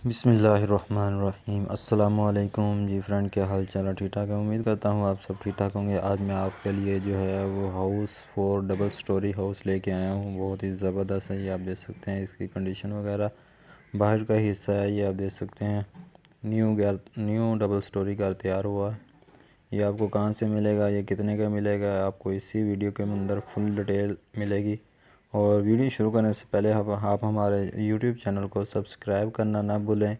بسم اللہ الرحمن الرحیم۔ السلام علیکم جی فرینڈ، کیا حال چال ہے؟ ٹھیک ٹھاک ہے، امید کرتا ہوں آپ سب ٹھیک ٹھاک ہوں گے۔ آج میں آپ کے لیے جو ہے وہ ہاؤس 4 ڈبل سٹوری ہاؤس لے کے آیا ہوں۔ بہت ہی زبردست ہے، یہ آپ دیکھ سکتے ہیں اس کی کنڈیشن وغیرہ۔ باہر کا حصہ ہے یہ آپ دیکھ سکتے ہیں، نیو ڈبل سٹوری کا تیار ہوا ہے۔ یہ آپ کو کہاں سے ملے گا، یہ کتنے کا ملے گا، آپ کو اسی ویڈیو کے اندر فل ڈیٹیل ملے گی۔ اور ویڈیو شروع کرنے سے پہلے آپ ہمارے یوٹیوب چینل کو سبسکرائب کرنا نہ بھولیں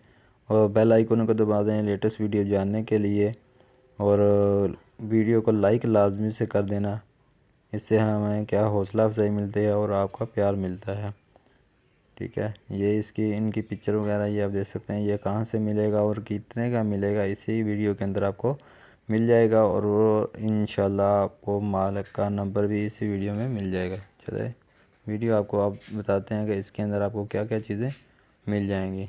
اور بیل آئیکن کو دبا دیں لیٹسٹ ویڈیو جاننے کے لیے، اور ویڈیو کو لائک لازمی سے کر دینا، اس سے ہمیں کیا حوصلہ افزائی ملتی ہے اور آپ کا پیار ملتا ہے، ٹھیک ہے۔ یہ ان کی پکچر وغیرہ یہ آپ دیکھ سکتے ہیں، یہ کہاں سے ملے گا اور کتنے کا ملے گا اسی ویڈیو کے اندر آپ کو مل جائے گا، اور وہ انشاءاللہ آپ کو مالک کا نمبر بھی اسی ویڈیو میں مل جائے گا۔ چلے ویڈیو آپ بتاتے ہیں کہ اس کے اندر آپ کو کیا کیا چیزیں مل جائیں گی۔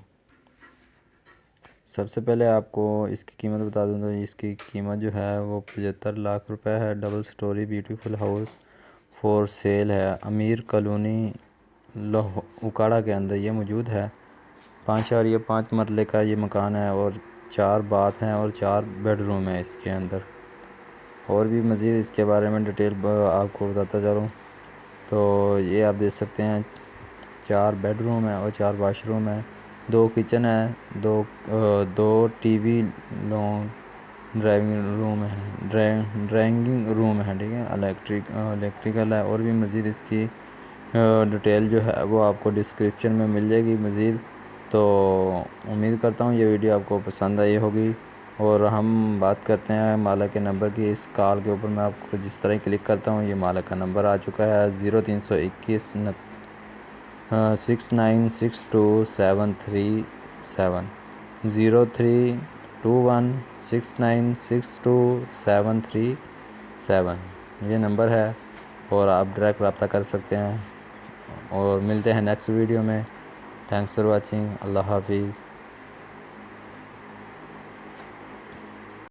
سب سے پہلے آپ کو اس کی قیمت بتا دوں تو اس کی قیمت جو ہے وہ 75 لاکھ روپے ہے۔ Double story beautiful house for sale ہے، امیر کالونی اوکاڑا کے اندر یہ موجود ہے۔ 5.5 مرلے کا یہ مکان ہے اور 4 باتھ ہیں اور 4 بیڈ روم ہیں اس کے اندر۔ اور بھی مزید اس کے بارے میں ڈیٹیل آپ کو بتاتا چلوں تو یہ آپ دیکھ سکتے ہیں 4 بیڈ روم ہیں اور 4 واش روم ہیں، 2 کچن ہیں، دو ٹی وی ڈرائنگ روم ہے، ٹھیک ہے، الیکٹریکل ہے۔ اور بھی مزید اس کی ڈیٹیل جو ہے وہ آپ کو ڈسکرپشن میں مل جائے گی مزید۔ تو امید کرتا ہوں یہ ویڈیو آپ کو پسند آئی ہوگی، اور ہم بات کرتے ہیں مالک کے نمبر کی۔ اس کال کے اوپر میں آپ کو جس طرح کلک کرتا ہوں یہ مالک کا نمبر آ چکا ہے 0321 69627337 0321696237 یہ نمبر ہے، اور آپ ڈائریکٹ رابطہ کر سکتے ہیں۔ اور ملتے ہیں نیکسٹ ویڈیو میں۔ تھینکس فار واچنگ، اللہ حافظ۔